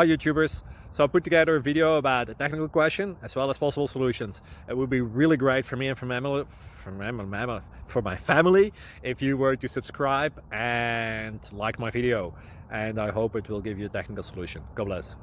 Hi YouTubers! So I put together a video about a technical question as well as possible solutions. It would be really great for me and for my family if you were to subscribe and like my video, and I hope it will give you a technical solution. God bless.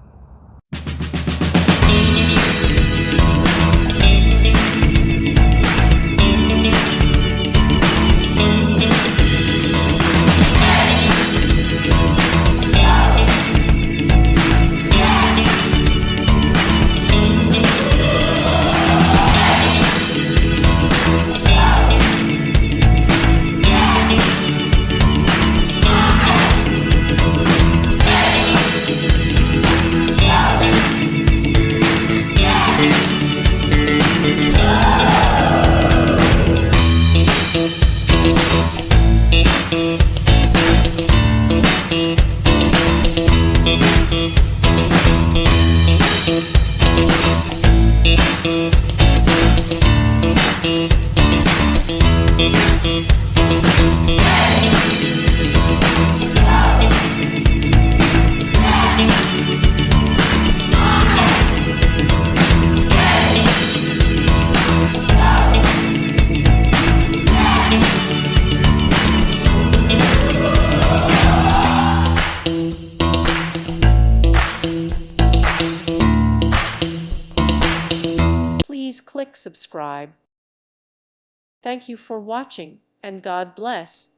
Please click subscribe. Thank you for watching, and God bless.